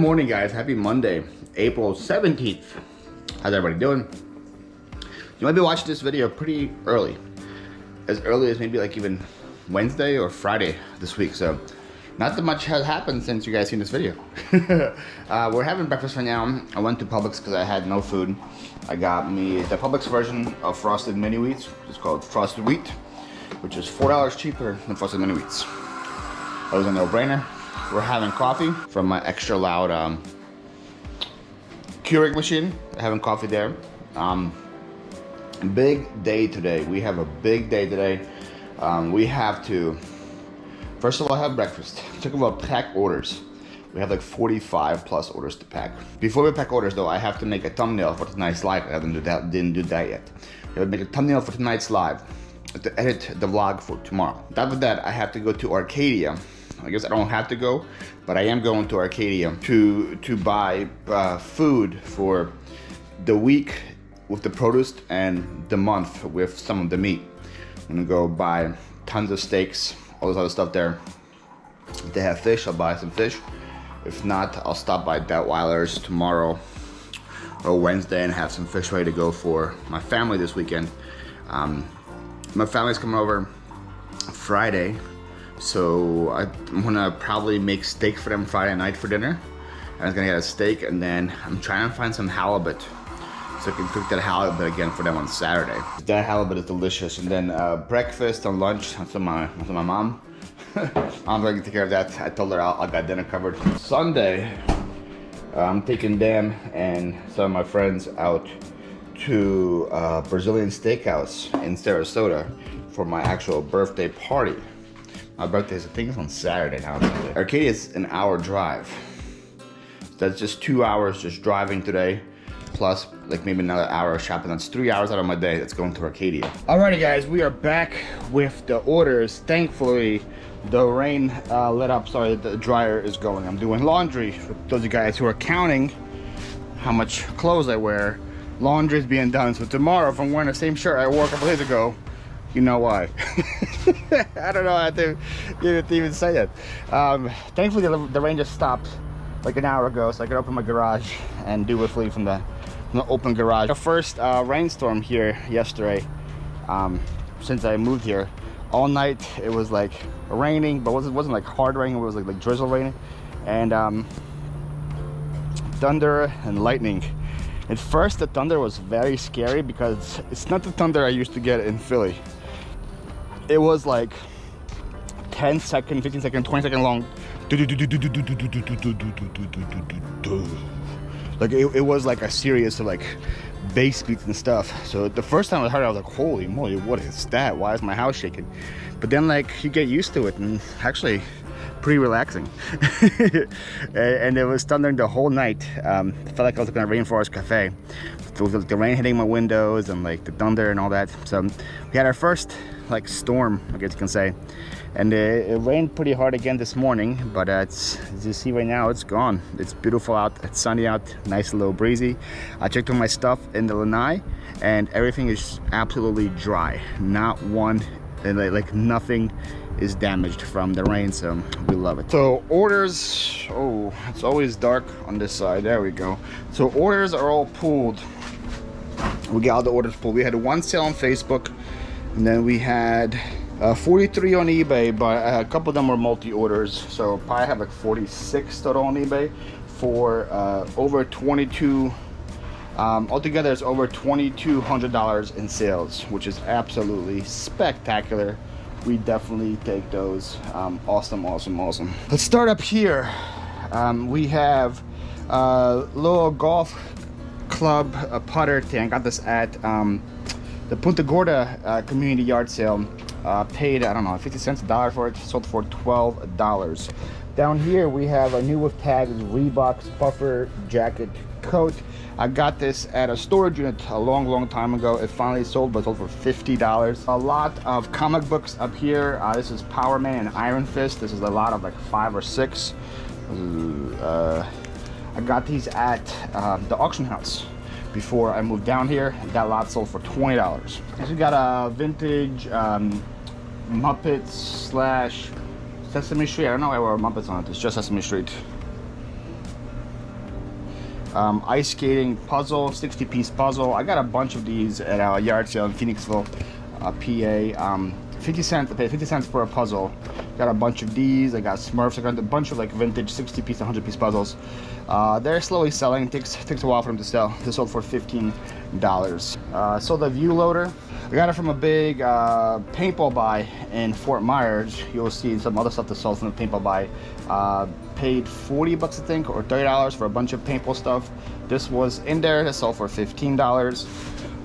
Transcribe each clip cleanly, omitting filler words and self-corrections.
Morning guys, happy Monday, April 17th. How's everybody doing? You might be watching this video pretty early. As early as maybe like even Wednesday or Friday this week. So not that much has happened since you guys seen this video. We're having breakfast right now. I went to Publix because I had no food. I got me the Publix version of Frosted Mini Wheats. It's called Frosted Wheat, which is $4 cheaper than Frosted Mini Wheats. That was a no-brainer. We're having coffee from my extra loud Keurig machine. Having coffee there. Big day today. We have a big day today. We have to, first of all, have breakfast. Talk about pack orders. We have like 45 plus orders to pack. Before we pack orders though, I have to make a thumbnail for tonight's live. I didn't do that yet. I have to make a thumbnail for tonight's live to edit the vlog for tomorrow. On top of that, I have to go to Arcadia. I guess I don't have to go, but I am going to Arcadia to buy food for the week with the produce and the month with some of the meat. I'm gonna go buy tons of steaks, all this other stuff there. If they have fish, I'll buy some fish. If not, I'll stop by Detweiler's tomorrow or Wednesday and have some fish ready to go for my family this weekend. My family's coming over Friday. So I'm gonna probably make steak for them Friday night for dinner. I was gonna get a steak and then I'm trying to find some halibut so I can cook that halibut again for them on Saturday. That halibut is delicious. And then breakfast and lunch, that's on my mom. I'm gonna take care of that. I told her I got dinner covered. Sunday, I'm taking them and some of my friends out to Brazilian steakhouse in Sarasota for my actual birthday party. My birthday is, I think it's on Saturday now. Arcadia is an hour drive. That's just 2 hours just driving today, plus like maybe another hour of shopping. That's 3 hours out of my day that's going to Arcadia. Alrighty guys, we are back with the orders. Thankfully, the rain let up, sorry, the dryer is going. I'm doing laundry. For those of you guys who are counting how much clothes I wear, laundry is being done. So tomorrow, if I'm wearing the same shirt I wore a couple days ago, you know why. I don't know how to even say that. Thankfully, the rain just stopped like an hour ago, so I could open my garage and do with Flyp from the open garage. The first rainstorm here yesterday, since I moved here. All night it was like raining, but it wasn't like hard raining. It was like drizzle raining, and thunder and lightning. At first, the thunder was very scary because it's not the thunder I used to get in Philly. It was like 10 second, 15 second, 20 second long. Like it was like a series of like bass beats and stuff. So the first time I heard it, I was like, holy moly, what is that? Why is my house shaking? But then like you get used to it and actually pretty relaxing. And it was thundering the whole night. It felt like I was looking at Rainforest Cafe. It was like the rain hitting my windows and like the thunder and all that. So we had our first like storm, I guess you can say. And it rained pretty hard again this morning, but as you see right now, it's gone. It's beautiful out, it's sunny out, nice, a little breezy. I checked on my stuff in the lanai and everything is absolutely dry. Not one, and like nothing is damaged from the rain, so we love it. So orders, oh, it's always dark on this side. There we go. So orders are all pulled. We got all the orders pulled. We had one sale on Facebook, and then we had 43 on eBay, but a couple of them were multi-orders, so probably have like 46 total on eBay for over 22. Altogether, it's over $2,200 in sales, which is absolutely spectacular. We definitely take those. Awesome, awesome, awesome. Let's start up here. We have a little golf club putter thing. I got this at the Punta Gorda community yard sale. Paid, I don't know, 50 cents a dollar for it. Sold for $12. Down here we have a new with tags Reebok puffer jacket coat. I got this at a storage unit a long time ago. It finally sold, but sold for $50. A lot of comic books up here. This is Power Man and Iron Fist. This is a lot of like 5 or 6. I got these at the auction house before I moved down here. That lot sold for $20. And we got a vintage Muppets slash Sesame Street. I don't know why we're Muppets on it. It's just Sesame Street. Ice skating puzzle, 60-piece puzzle. I got a bunch of these at a yard sale in Phoenixville, PA. 50 cents, I paid 50 cents for a puzzle. Got a bunch of these. I got Smurfs. I got a bunch of like vintage 60-piece, 100-piece puzzles. They're slowly selling. Takes a while for them to sell. They sold for $15. Sold a view loader. I got it from a big paintball buy in Fort Myers. You'll see some other stuff that sold from the paintball buy. Paid 40 bucks, I think, or $30 for a bunch of paintball stuff. This was in there. That sold for $15.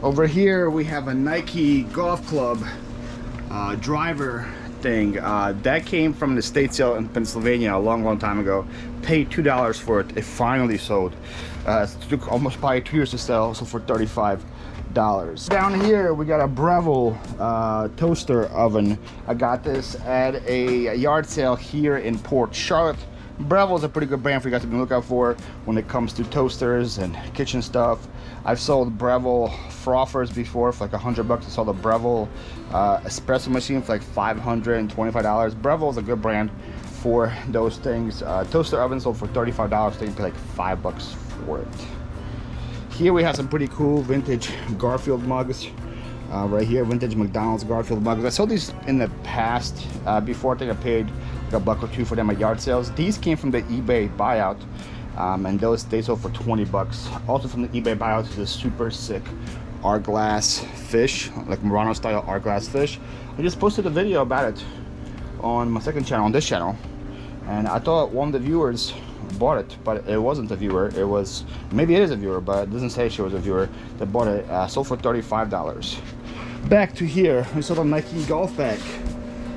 Over here we have a Nike golf club driver thing. That came from the state sale in Pennsylvania a long time ago. Paid $2 for it. It finally sold. It took almost probably 2 years to sell, so for $35. Down here we got a Breville toaster oven. I got this at a yard sale here in Port Charlotte. Breville is a pretty good brand for you guys to be looking out for when it comes to toasters and kitchen stuff. I've sold Breville frothers before for like $100. I sold a Breville espresso machine for like $525. Breville is a good brand for those things. Toaster oven sold for $35. So you can pay like $5 for it. Here we have some pretty cool vintage Garfield mugs. Right here, vintage McDonald's Garfield mugs. I sold these in the past. Before, I think I paid like $1 or $2 for them at yard sales. These came from the eBay buyout, and they sold for $20. Also from the eBay buyout is this super sick Arglass fish, like Murano style Arglass fish. I just posted a video about it on my second channel, on this channel, and I thought one of the viewers bought it, but it wasn't a viewer. It was, maybe it is a viewer, but it doesn't say she was a viewer that bought it. Sold for $35. Back to here, we sold a Nike golf bag.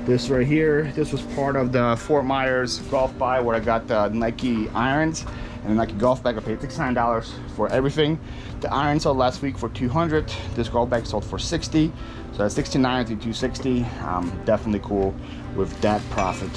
This right here, this was part of the Fort Myers golf buy where I got the Nike irons and the Nike golf bag. I paid $69 for everything. The iron sold last week for $200. This golf bag sold for $60. So that's $69 to $260. Definitely cool with that profit.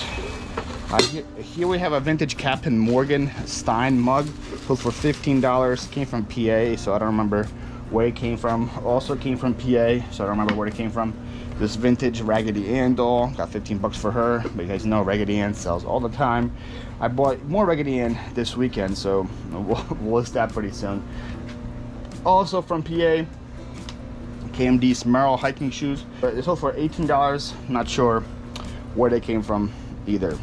Here we have a vintage Captain Morgan Stein mug, sold for $15. Came from PA, so I don't remember where it came from. Also came from PA, so I don't remember where it came from. This vintage Raggedy Ann doll, got $15 for her, because you know Raggedy Ann sells all the time. I bought more Raggedy Ann this weekend, so we'll list that pretty soon. Also from PA came these Merrell hiking shoes. They sold for $18. Not sure where they came from either.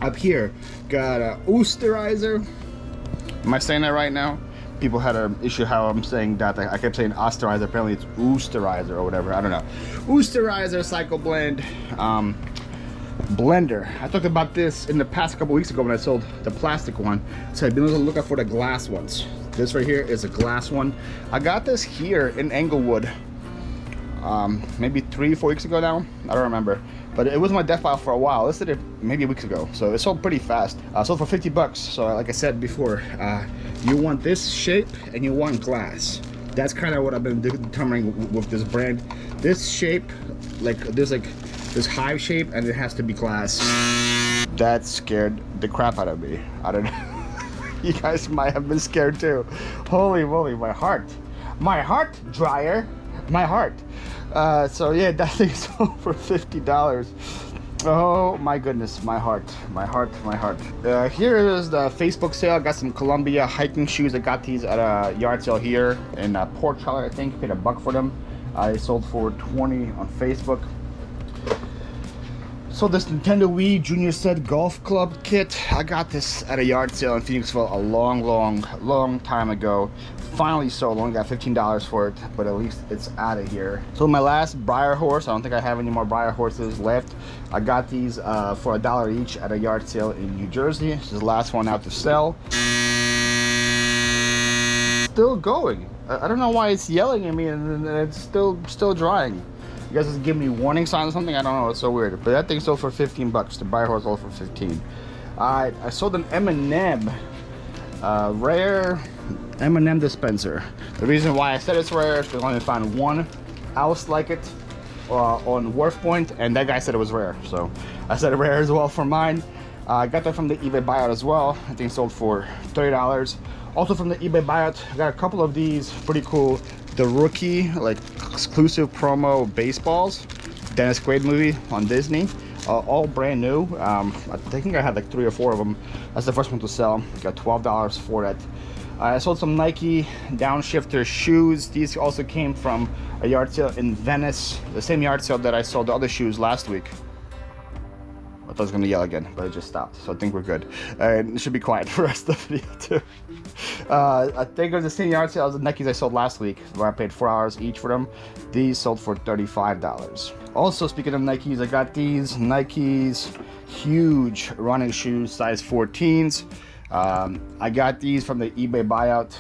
Up here, got a Oosterizer. Am I saying that right now? People had an issue how I'm saying that. I kept saying Osterizer. Apparently it's Oosterizer or whatever. I don't know. Oosterizer Cycle Blend blender. I talked about this in the past couple weeks ago when I sold the plastic one. So I've been looking for the glass ones. This right here is a glass one. I got this here in Englewood. Maybe 3-4 weeks ago now. I don't remember. But it was my death file for a while. I listed it maybe weeks ago, so it sold pretty fast. Sold for $50. So like I said before, you want this shape and you want glass. That's kind of what I've been determining with this brand. This shape, there's this hive shape, and it has to be glass. That scared the crap out of me. I don't know. You guys might have been scared too. Holy moly, my heart dryer. My heart. So yeah, that thing sold for $50. Oh my goodness, my heart. Here is the Facebook sale. I got some Columbia hiking shoes. I got these at a yard sale here in Port Charlotte. I think paid $1 for them. I sold for $20 on Facebook. So this Nintendo Wii Junior Set Golf Club kit, I got this at a yard sale in Phoenixville a long time ago. Finally sold, only got $15 for it, but at least it's out of here. So my last Briar horse, I don't think I have any more Briar horses left. I got these for $1 each at a yard sale in New Jersey. This is the last one out to sell. Still going. I don't know why it's yelling at me and it's still drying. You guys just give me warning signs or something? I don't know, it's so weird. But that thing sold for $15. The Briar horse sold for $15. I sold an M&M rare M&M dispenser. The reason why I said it's rare is because I only found one else like it on Wharf Point, and that guy said it was rare, so I said rare as well for mine. I got that from the eBay buyout as well. I think it sold for $30. Also from the eBay buyout, I got a couple of these pretty cool. The Rookie, like exclusive promo baseballs, Dennis Quaid movie on Disney. all brand new. I think I had like 3 or 4 of them. That's the first one to sell. Got $12 for that. I sold some Nike downshifter shoes. These also came from a yard sale in Venice, the same yard sale that I sold the other shoes last week. I thought I was gonna yell again, but it just stopped, so I think we're good. And it should be quiet for the rest of the video too. I think it was the same yard sale as the Nikes I sold last week, where I paid $4 each for them. These sold for $35. Also, speaking of Nikes, I got these Nikes huge running shoes, size 14s. I got these from the eBay buyout.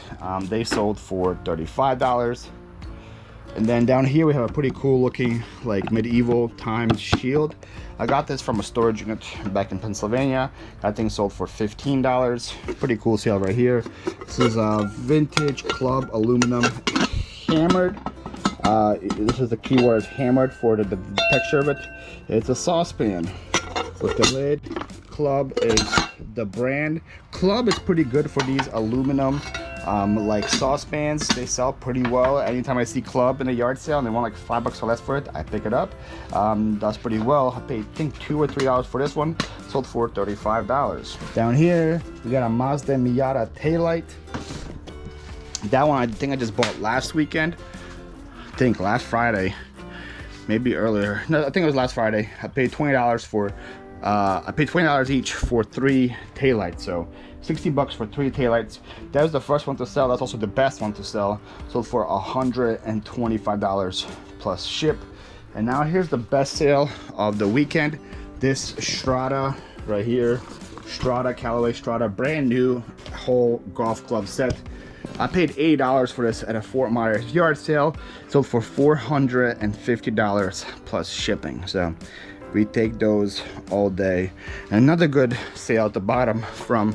They sold for $35. And then down here we have a pretty cool looking like medieval timed shield. I got this from a storage unit back in Pennsylvania. That thing sold for $15. Pretty cool sale right here. This is a vintage club aluminum hammered. This is the keyword, is hammered for the texture of it. It's a saucepan with the lid. Club is the brand. Club is pretty good for these aluminum like saucepans. They sell pretty well. Anytime I see Club in a yard sale and they want like $5 or less for it, I pick it up. Does pretty well. I paid, I think, $2 or $3 for this one. Sold for $35. Down here we got a Mazda Miata taillight. That one I think I just bought last weekend. I think last Friday, maybe earlier. No, I think it was last Friday. I paid $20 for I paid $20 each for 3 taillights, so $60 for 3 taillights. That was the first one to sell. That's also the best one to sell. Sold for $125 plus ship. And now here's the best sale of the weekend. This Strata right here, Strata, Callaway Strata, brand new whole golf club set. I paid $80 for this at a Fort Myers yard sale. Sold for $450 plus shipping. So we take those all day. And another good sale at the bottom from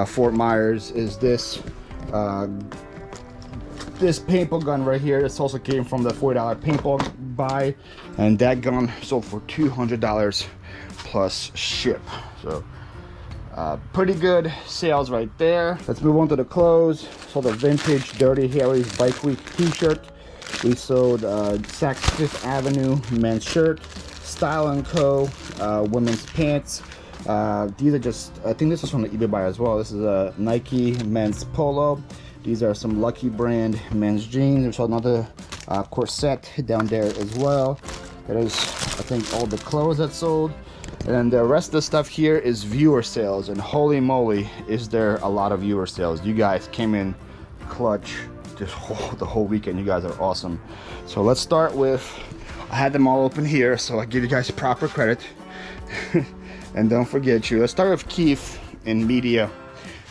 Fort Myers is this this paintball gun right here. This also came from the $40 paintball buy, and that gun sold for $200 plus ship. So pretty good sales right there. Let's move on to the clothes. Sold a vintage Dirty Harry's Bike Week t-shirt. We sold Saks Fifth Avenue men's shirt, Style & Co. Women's pants. These are just, I think this is from the eBay buy as well. This is a Nike men's polo. These are some Lucky brand men's jeans. There's another corset down there as well. That is, I think, all the clothes that sold. And the rest of the stuff here is viewer sales. And holy moly, is there a lot of viewer sales. You guys came in clutch the whole weekend. You guys are awesome. So let's start with, I had them all open here, so I give you guys proper credit. And don't forget you. Let's start with Keith in media.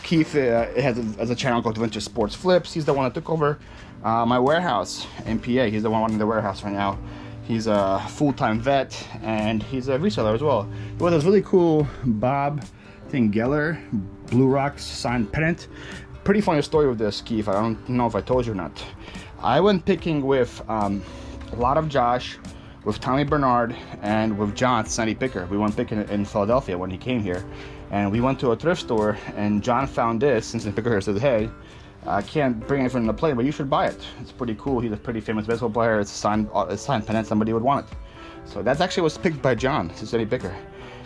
Keith has a channel called Vintage Sports Flips. He's the one that took over my warehouse in PA. He's the one running the warehouse right now. He's a full-time vet, and he's a reseller as well. Well, there's really cool Bob, I think, Geller, Blue Rocks signed pennant. Pretty funny story with this, Keith. I don't know if I told you or not. I went picking with a lot of Josh, with Tommy Bernard, and with John, Sandy Picker. We went picking in Philadelphia when he came here. And we went to a thrift store, and John found this, since the picker here said, hey, I can't bring anything on the plane, but you should buy it. It's pretty cool. He's a pretty famous baseball player. It's a signed pennant. Somebody would want it. So that's actually was picked by John, Sandy Picker.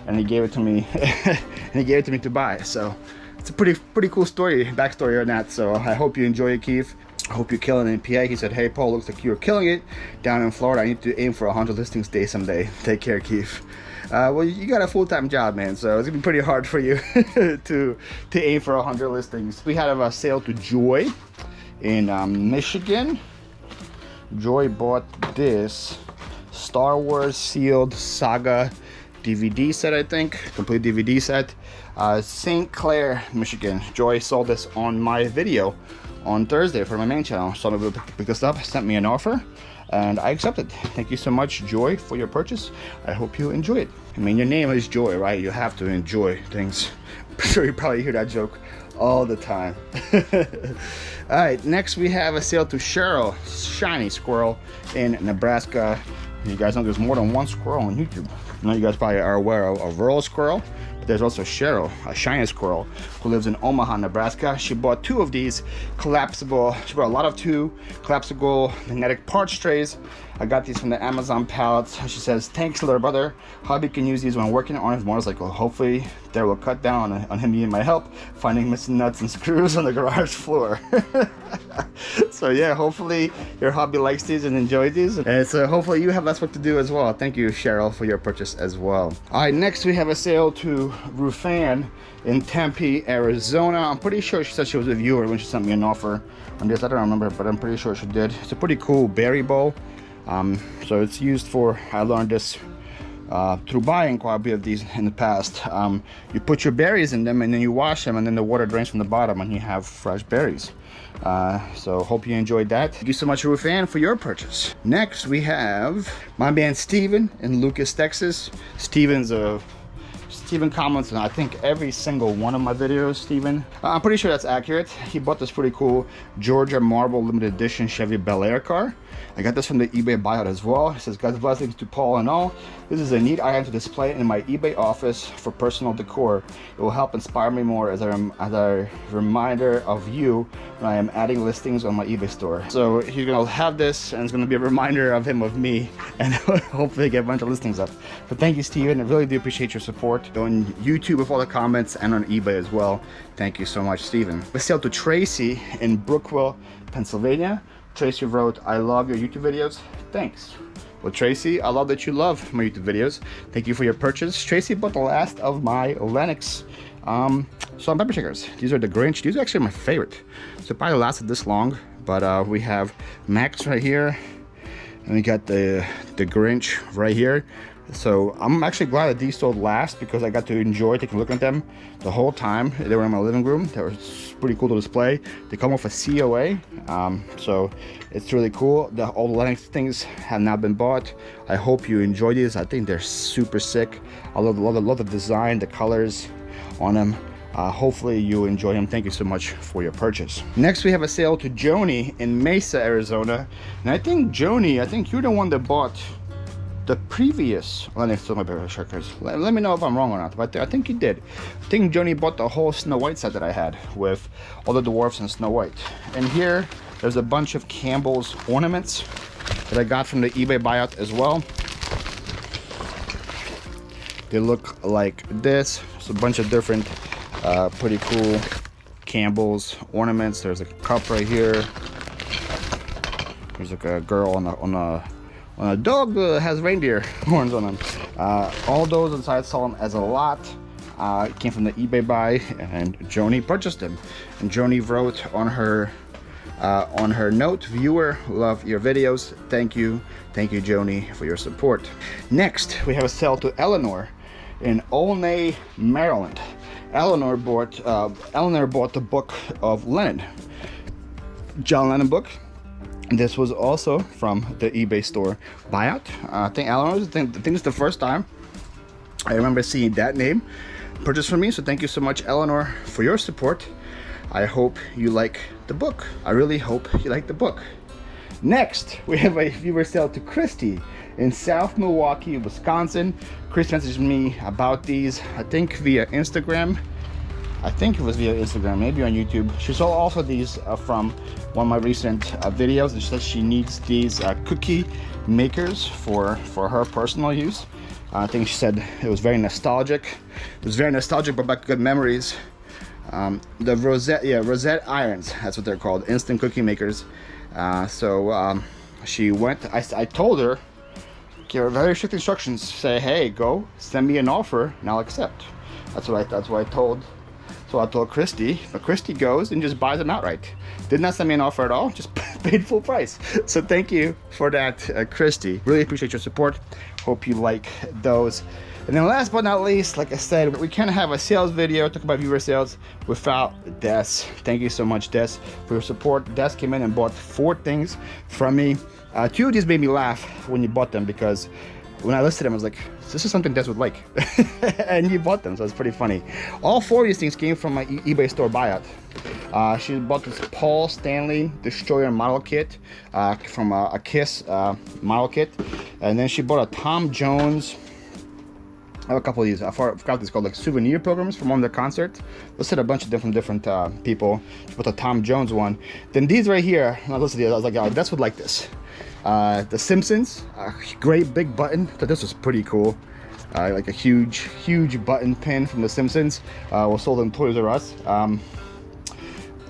And he gave it to me, and he gave it to me to buy. So it's a pretty cool story, backstory on that. So I hope you enjoy it, Keith. I hope you're killing it in PA. He said, hey, Paul, looks like you're killing it down in Florida. I need to aim for 100 listings day someday. Take care, Keith. Well, you got a full-time job, man, so it's gonna be pretty hard for you to aim for 100 listings. We had a sale to Joy in Michigan. Joy bought this Star Wars sealed saga DVD set, I think, complete DVD set. St. Clair, Michigan. Joy sold this on my video on Thursday for my main channel. Somebody picked this up, sent me an offer, and I accepted. Thank you so much, Joy, for your purchase. I hope you enjoy it. I mean, your name is Joy, right? You have to enjoy things. I'm sure you probably hear that joke all the time. All right, next we have a sale to Cheryl, Shiny Squirrel in Nebraska. You guys know there's more than one squirrel on YouTube. I know you guys probably are aware of Rural Squirrel. There's also Cheryl, a shiny squirrel, who lives in Omaha, Nebraska. She bought 2 of these collapsible, she bought a lot of 2 collapsible magnetic parts trays. I got these from the Amazon pallets. She says, thanks, little brother. Hubby can use these when working on his motorcycle. Hopefully, they will cut down on him needing my help finding missing nuts and screws on the garage floor. So yeah, hopefully your hubby likes these and enjoys these. And so hopefully you have less work to do as well. Thank you, Cheryl, for your purchase as well. All right, next we have a sale to Rufan in Tempe, Arizona. I'm pretty sure she said she was a viewer when she sent me an offer on this. I don't remember, but I'm pretty sure she did. It's a pretty cool berry bowl. So it's used for, I learned this through buying quite a bit of these in the past. You put your berries in them and then you wash them, and then the water drains from the bottom and you have fresh berries. So hope you enjoyed that. Thank you so much, Rufan, for your purchase. Next we have my man Steven in Lucas, Texas. Steven comments on I think every single one of my videos. Steven, I'm pretty sure that's accurate. He bought this pretty cool Georgia Marble limited edition Chevy Bel Air car. I got this from the eBay buyout as well. He says, God's blessings to Paul and all. This is a neat item to display in my eBay office for personal decor. It will help inspire me more as a reminder of you when I am adding listings on my eBay store. So he's gonna have this, and it's gonna be a reminder of him of me, and hopefully get a bunch of listings up. But thank you, Steven. I really do appreciate your support on YouTube with all the comments and on eBay as well. Thank you so much, Steven. We sell to Tracy in Brookville, Pennsylvania. Tracy wrote, I love your YouTube videos. Thanks. Well, Tracy, I love that you love my YouTube videos. Thank you for your purchase. Tracy bought the last of my Lennox salt and pepper shakers. These are the Grinch. These are actually my favorite. So it probably lasted this long, but we have Max right here, and we got the Grinch right here. So I'm actually glad that these sold last, because I got to enjoy taking a look at them the whole time. They were in my living room. They were pretty cool to display. They come with a COA, so it's really cool. All the Lennox things have now been bought. I hope you enjoy these. I think they're super sick. I love the design, the colors on them. Hopefully you enjoy them. Thank you so much for your purchase. Next we have a sale to Joni in Mesa, Arizona. And I think Joni, you're the one that bought the previous Lennox salt and pepper shakers. Let me know if I'm wrong or not, but I think you did. I think Joni bought the whole Snow White set that I had with all the dwarfs and Snow White. And here there's a bunch of Campbell's ornaments that I got from the eBay buyout as well. They look like this. It's a bunch of different pretty cool Campbell's ornaments. There's a cup right here. There's like a girl on a dog that has reindeer horns on them. All those inside saw them as a lot. It came from the eBay buy, and Joni purchased them. And Joni wrote on her note, viewer, love your videos. Thank you, Joni, for your support. Next, we have a sale to Eleanor in Olney, Maryland. Eleanor bought the book of Lennon, John Lennon book. This was also from the eBay store buyout. I think it's the first time I remember seeing that name purchased from me. So thank you so much, Eleanor, for your support. I hope you like the book. I really hope you like the book. Next, we have a viewer sale to Christy in South Milwaukee, Wisconsin. Chris messaged me about these, I think via Instagram. I think it was via Instagram, maybe on YouTube. She saw also these from one of my recent videos, and she said she needs these cookie makers for her personal use. I think she said it was very nostalgic. It was very nostalgic, but back good memories. The Rosette irons, that's what they're called, instant cookie makers. So she went, I told her, give her very strict instructions, say, hey, go, send me an offer, and I'll accept. That's what I told. So I told Christy, but Christy goes and just buys them outright. Did not send me an offer at all, just paid full price. So thank you for that, Christy. Really appreciate your support. Hope you like those. And then last but not least, like I said, we can't have a sales video talk about viewer sales without Des. Thank you so much, Des, for your support. Des came in and bought 4 things from me. 2 of these made me laugh when you bought them, because when I listed them, I was like, this is something Des would like. And you bought them, so it's pretty funny. All 4 of these things came from my eBay store buyout. She bought this Paul Stanley Destroyer model kit from a KISS model kit. And then she bought a Tom Jones I have a couple of these. I forgot this called, like souvenir programs from one of their concerts. Listed a bunch of different people. With the Tom Jones one. Then these right here, I listened to these, I was like, oh, that's would like this. The Simpsons, great big button. I thought this was pretty cool. Like a huge button pin from The Simpsons. Was sold in Toys R Us.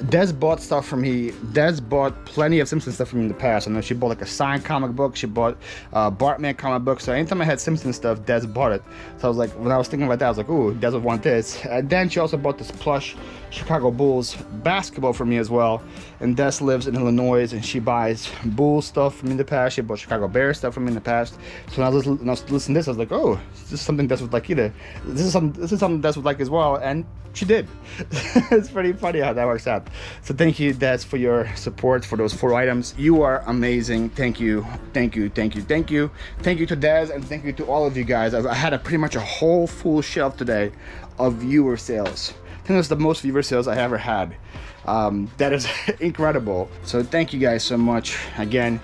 Des bought stuff from me. Des bought plenty of Simpsons stuff from me in the past. I know she bought like a signed comic book. She bought Bartman comic book. So anytime I had Simpsons stuff, Des bought it. So I was like, when I was thinking about that, I was like, ooh, Des would want this. And then she also bought this plush Chicago Bulls basketball for me as well. And Des lives in Illinois, and she buys Bulls stuff from me in the past. She bought Chicago Bears stuff from me in the past. So when I was listening to this, I was like, oh, this is something Des would like either. This is something Des would like as well. And she did. It's pretty funny how that works out. So thank you, Des, for your support for those 4 items. You are amazing. Thank you, thank you, thank you, thank you. Thank you to Des, and thank you to all of you guys. I had pretty much a whole full shelf today of viewer sales. I think that's the most viewer sales I ever had. That is incredible. So thank you guys so much. Again,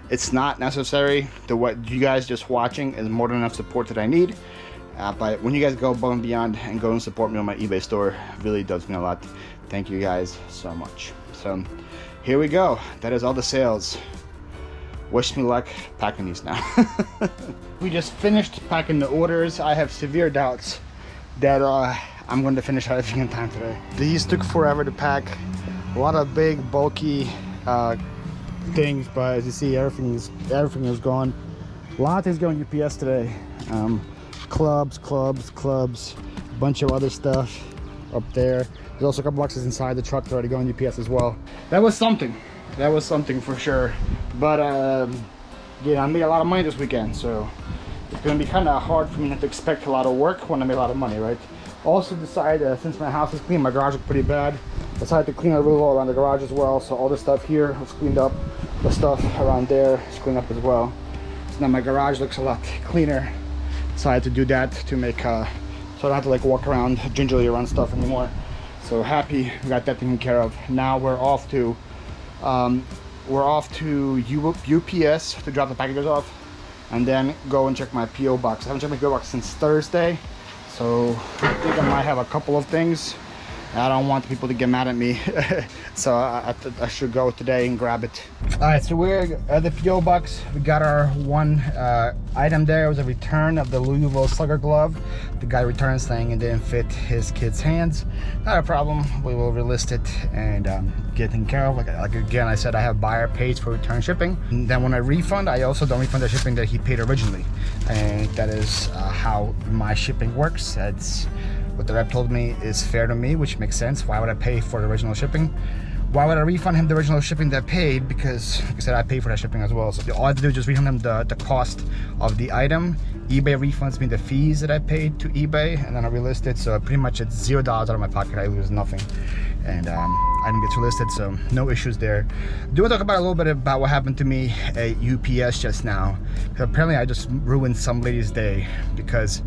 it's not necessary. What you guys just watching is more than enough support that I need. But when you guys go above and beyond and go and support me on my eBay store, it really does mean a lot. Thank you guys so much. So here we go. That is all the sales. Wish me luck packing these now. We just finished packing the orders. I have severe doubts that I'm going to finish everything in time today. These took forever to pack. A lot of big, bulky things, but as you see, everything is gone. A lot of things going UPS today. Clubs, a bunch of other stuff up there. There's also a couple boxes inside the truck that are already going UPS as well. That was something for sure. But yeah, I made a lot of money this weekend, so it's gonna be kind of hard for me not to expect a lot of work when I make a lot of money, right? Also decided, since my house is clean, my garage is pretty bad, decided to clean a little around the garage as well. So all the stuff here was cleaned up, the stuff around there is cleaned up as well. So now my garage looks a lot cleaner. Decided to do that to make so I don't have to like walk around gingerly around stuff anymore. So happy we got that taken care of. Now we're off to UPS to drop the packages off, and then go and check my PO box. I haven't checked my PO box since Thursday, so I think I might have a couple of things. I don't want people to get mad at me, so I should go today and grab it. All right, so we're at the PO box. We got our one item there. It was a return of the Louisville Slugger glove. The guy returned saying it didn't fit his kid's hands. Not a problem. We will relist it and get taken care of. Like again, I said, I have buyer pays for return shipping. And then when I refund, I also don't refund the shipping that he paid originally, and that is how my shipping works. That's what the rep told me is fair to me, which makes sense. Why would I pay for the original shipping? Why would I refund him the original shipping that I paid? Because, like I said, I paid for that shipping as well. So all I have to do is just refund him the cost of the item. eBay refunds me the fees that I paid to eBay, and then I relist it. So pretty much it's $0 out of my pocket. I lose nothing. And item gets relisted, so no issues there. Do want to talk about a little bit about what happened to me at UPS just now. Apparently I just ruined some lady's day, because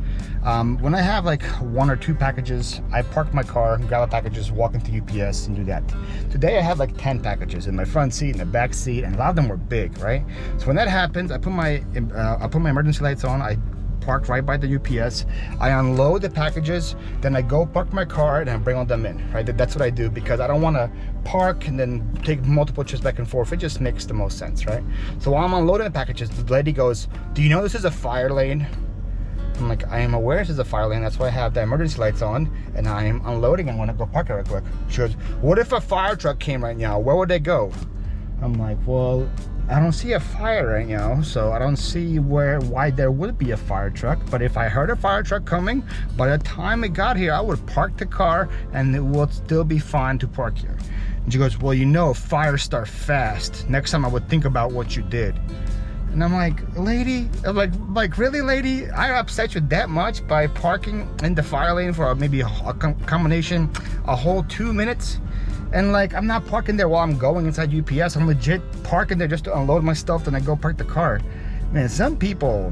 when I have like 1 or 2 packages, I park my car, grab the packages, walk into UPS and do that. Today I had like 10 packages in my front seat, in the back seat, and a lot of them were big, right? So when that happens, I put my emergency lights on. I parked right by the UPS. I unload the packages, then I go park my car and I bring all them in, right? That's what I do, because I don't want to park and then take multiple trips back and forth. It just makes the most sense, right? So while I'm unloading the packages, the lady goes, "Do you know this is a fire lane?" I'm like, "I am aware this is a fire lane. That's why I have the emergency lights on, and I am unloading and want to go park it real quick." She goes, "What if a fire truck came right now? Where would they go?" I'm like, "Well, I don't see a fire right now, so I don't see why there would be a fire truck. But if I heard a fire truck coming, by the time it got here, I would park the car and it would still be fine to park here." And she goes, "Well, you know, fires start fast. Next time I would think about what you did." And I'm like, "Lady," I'm like really, lady? I upset you that much by parking in the fire lane for maybe a combination, a whole 2 minutes? And like, I'm not parking there while I'm going inside UPS. I'm legit parking there just to unload my stuff, then I go park the car. Man, some people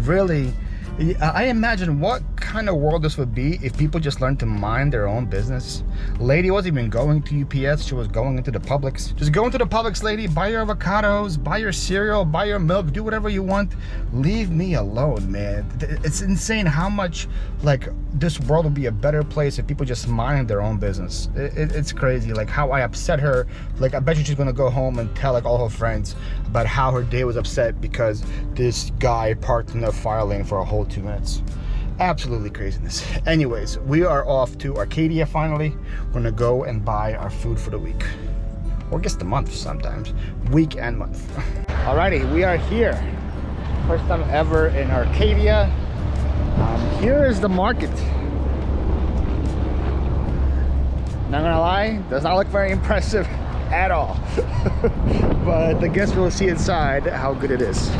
really I imagine what kind of world this would be if people just learned to mind their own business. Lady wasn't even going to UPS, she was going into the Publix. Just go into the Publix, lady, buy your avocados, buy your cereal, buy your milk, do whatever you want. Leave me alone, man. It's insane how much, like, this world would be a better place if people just mind their own business. It's crazy, like how I upset her. Like, I bet you she's gonna go home and tell like all her friends about how her day was upset because this guy parked in the fire lane for a whole 2 minutes. Absolutely craziness. Anyways, we are off to Arcadia finally. We're gonna go and buy our food for the week, or I guess the month sometimes, week and month. Alrighty, we are here. First time ever in Arcadia. Here is the market. Not gonna lie, does not look very impressive at all. But I guess we'll see inside how good it is.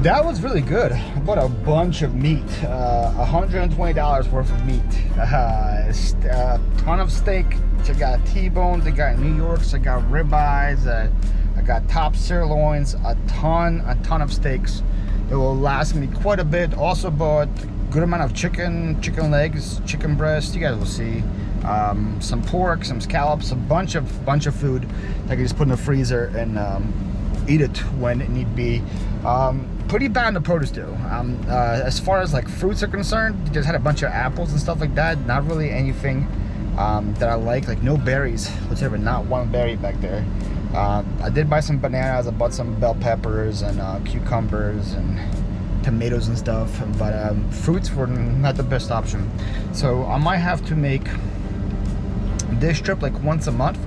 That was really good. I bought a bunch of meat, $120 worth of meat. A ton of steak. I got T-bones, I got New Yorks, I got ribeyes, I got top sirloins, a ton of steaks. It will last me quite a bit. Also bought a good amount of chicken legs, chicken breast. You guys will see. Some pork, some scallops, a bunch of food that I can just put in the freezer and eat it when it need be. Pretty bad in the produce though. As far as like fruits are concerned, just had a bunch of apples and stuff like that. Not really anything that I like no berries whatsoever. Not one berry back there. I did buy some bananas. I bought some bell peppers and cucumbers and tomatoes and stuff, but fruits were not the best option. So I might have to make this trip like once a month,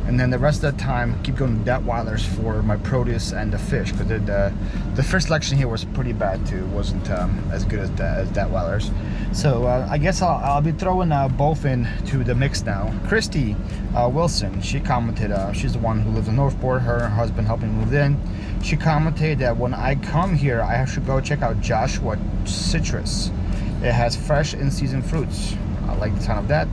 and then the rest of the time keep going to Detweiler's for my produce and the fish, because the fish selection here was pretty bad too. It wasn't as good as Detweiler's. So I guess I'll be throwing both in to the mix now. Christy Wilson, she commented, she's the one who lives in Northport, her and her husband helping move in. She commented that when I come here, I should go check out Joshua Citrus. It has fresh in-season fruits. I like the sound of that.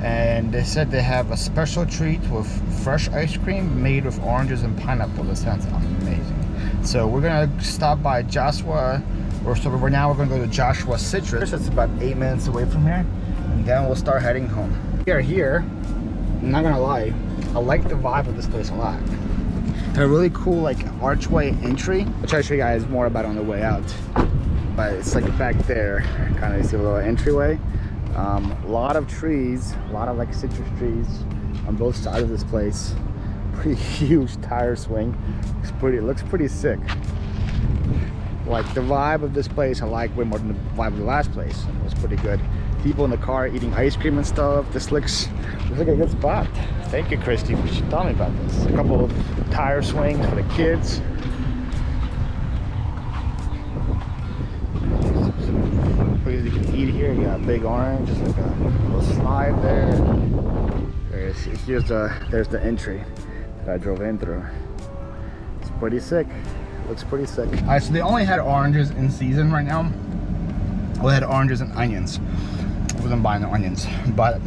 And they said they have a special treat with fresh ice cream made with oranges and pineapple. That sounds amazing. So we're gonna stop by Joshua, or so right now we're gonna go to Joshua Citrus. It's about 8 minutes away from here, and then we'll start heading home. We are here. I'm not gonna lie, I like the vibe of this place a lot. They have a really cool like archway entry, which I'll show you guys more about on the way out. But it's like back there, kind of see a little entryway. A lot of trees, a lot of like citrus trees on both sides of this place. Pretty huge tire swing. It looks pretty sick. Like the vibe of this place I like way more than the vibe of the last place. It was pretty good. People in the car eating ice cream and stuff. This looks like a good spot. Thank you, Christy, for telling me about this. A couple of tire swings for the kids. Places you can eat here. You got a big orange, just like a little slide there. There's the entry that I drove in through. It's pretty sick. Looks pretty sick. All right, so they only had oranges in season right now. Well, they had oranges and onions. I wasn't buying the onions, but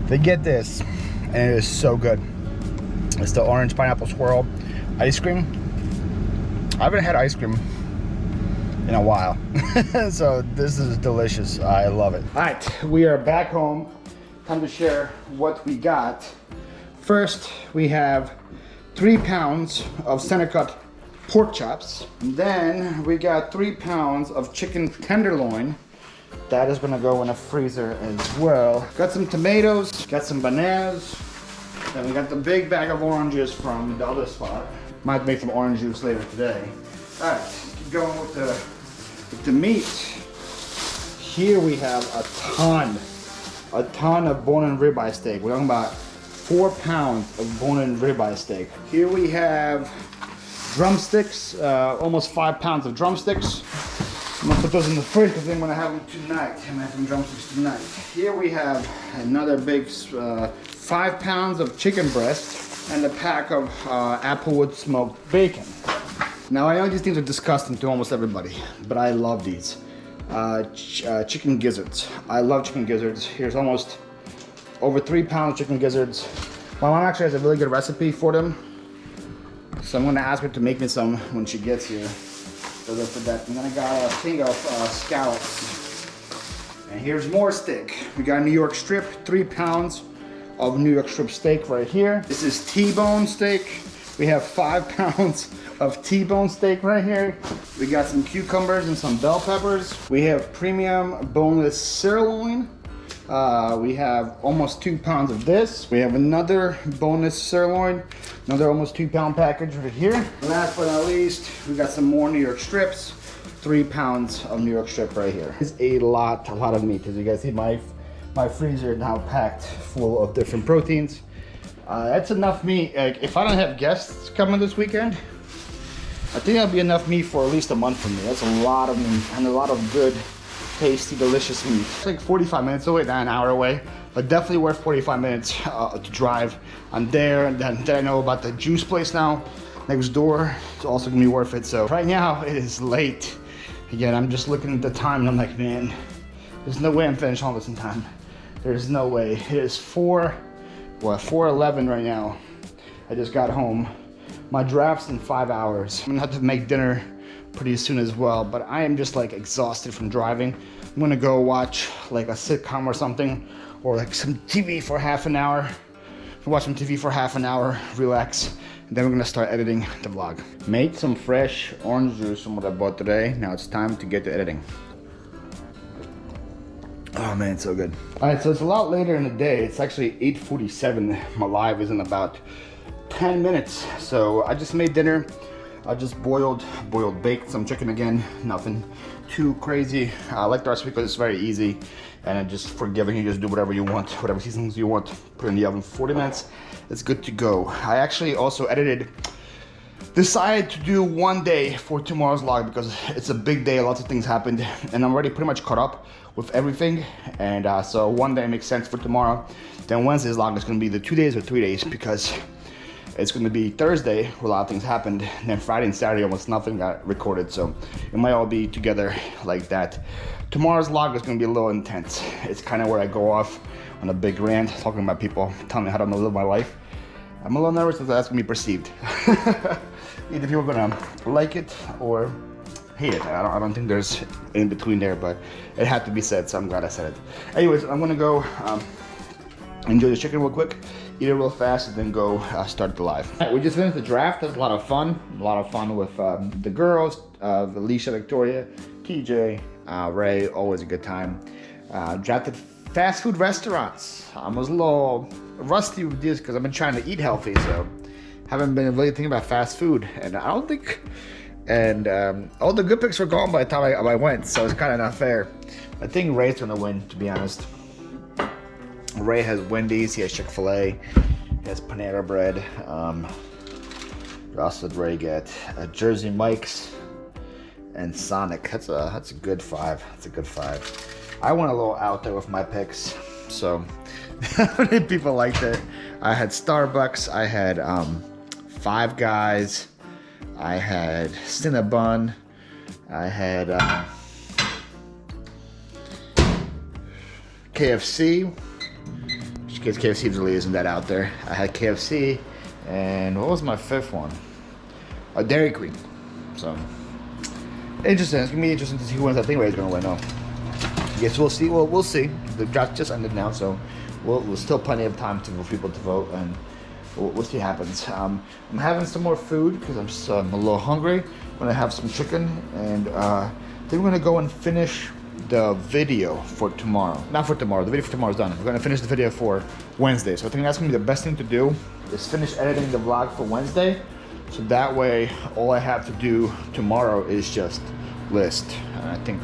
they get this, and it is so good. It's the orange pineapple swirl ice cream. I haven't had ice cream in a while. So this is delicious. I love it. All right, we are back home. Time to share what we got. First, we have 3 pounds of center cut pork chops. And then we got 3 pounds of chicken tenderloin. That is gonna go in a freezer as well. Got some tomatoes, got some bananas. Then we got the big bag of oranges from the other spot. Might make some orange juice later today. All right, keep going with the meat. Here we have a ton of bone-in ribeye steak. We're talking about 4 pounds of bone-in ribeye steak. Here we have drumsticks, almost 5 pounds of drumsticks. I'm gonna put those in the fridge because I'm gonna have them tonight. I'm gonna have some drumsticks tonight. Here we have another big 5 pounds of chicken breast and a pack of Applewood smoked bacon. Now I know these things are disgusting to almost everybody, but I love these. Chicken gizzards. I love chicken gizzards. Here's almost over 3 pounds of chicken gizzards. My mom actually has a really good recipe for them, so I'm gonna ask her to make me some when she gets here. So for that, and then I got a thing of scallops. And here's more steak. We got New York strip, 3 pounds of New York strip steak right here. This is T-bone steak. We have 5 pounds of T-bone steak right here. We got some cucumbers and some bell peppers. We have premium boneless sirloin. We have almost 2 pounds of this. We have another boneless sirloin, another almost 2 pound package right here. Last but not least, we got some more New York strips, 3 pounds of New York strip right here. It's a lot of meat. As you guys see, my freezer now packed full of different proteins. That's enough meat. Like, if I don't have guests coming this weekend, I think that'll be enough meat for at least a month for me. That's a lot of meat and a lot of good, tasty, delicious meat. It's like 45 minutes away, not an hour away, but definitely worth 45 minutes to drive. I'm there, and then I know about the juice place now next door. It's also gonna be worth it. So right now it is late. Again, I'm just looking at the time and I'm like, man, there's no way I'm finished all this in time. There's no way. It is 4:11 right now. I just got home. My draft's in 5 hours. I'm gonna have to make dinner pretty soon as well, but I am just like exhausted from driving. I'm gonna go watch like a sitcom or something, or like some TV for half an hour. Watch some TV for half an hour, relax, and then we're gonna start editing the vlog. Made some fresh orange juice from what I bought today. Now it's time to get to editing. Oh man, it's so good. All right, so it's a lot later in the day. It's actually 8:47. My live is in about 10 minutes. So I just made dinner. I just baked some chicken again. Nothing too crazy. I like the recipe because it's very easy and it's just forgiving. You just do whatever you want, whatever seasonings you want. Put it in the oven for 40 minutes. It's good to go. I actually also decided to do one day for tomorrow's vlog because it's a big day. Lots of things happened and I'm already pretty much caught up with everything. And so one day makes sense for tomorrow. Then Wednesday's vlog is going to be the 2 days or 3 days because it's going to be Thursday where a lot of things happened, and then Friday and Saturday almost nothing got recorded, so it might all be together like that. Tomorrow's vlog is going to be a little intense. It's kind of where I go off on a big rant, talking about people, telling me how to live my life. I'm a little nervous that that's going to be perceived. Either people are going to like it or hate it. I don't think there's in between there, but it had to be said, so I'm glad I said it. Anyways, I'm going to go enjoy the chicken real quick, eat it real fast, and then go start the live. All right, we just finished the draft. It was a lot of fun with the girls, Alicia, Victoria, TJ, Ray. Always a good time. Drafted fast food restaurants. I was a little rusty with this because I've been trying to eat healthy, so haven't been really thinking about fast food. And I don't think, all the good picks were gone by the time I went, so it's kind of not fair. I think Ray's gonna win, to be honest. Ray has Wendy's, he has Chick-fil-A, he has Panera Bread. What else did Ray get? Jersey Mike's and Sonic. That's a good 5. That's a good 5. I went a little out there with my picks, so many people liked it. I had Starbucks, I had Five Guys, I had Cinnabon, I had KFC. Because KFC really isn't that out there. I had KFC, and what was my 5th one? A Dairy Queen. So, interesting. It's gonna be interesting to see who wins. I think Ray's gonna win. No, yes, we'll see. We'll see. The draft just ended now, so we'll still plenty of time for people to vote, and we'll see what happens. I'm having some more food because I'm a little hungry. I'm gonna have some chicken, and then we're gonna go and finish the video for tomorrow. Not for tomorrow, the video for tomorrow is done. We're gonna finish the video for Wednesday. So I think that's gonna be the best thing to do, is finish editing the vlog for Wednesday. So that way, all I have to do tomorrow is just list. And I think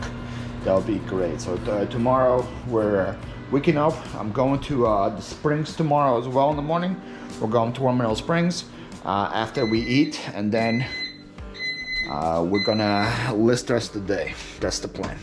that'll be great. So tomorrow, we're waking up. I'm going to the Springs tomorrow as well in the morning. We're going to Warm Mineral Springs after we eat, and then We're gonna list the rest of the day. That's the plan.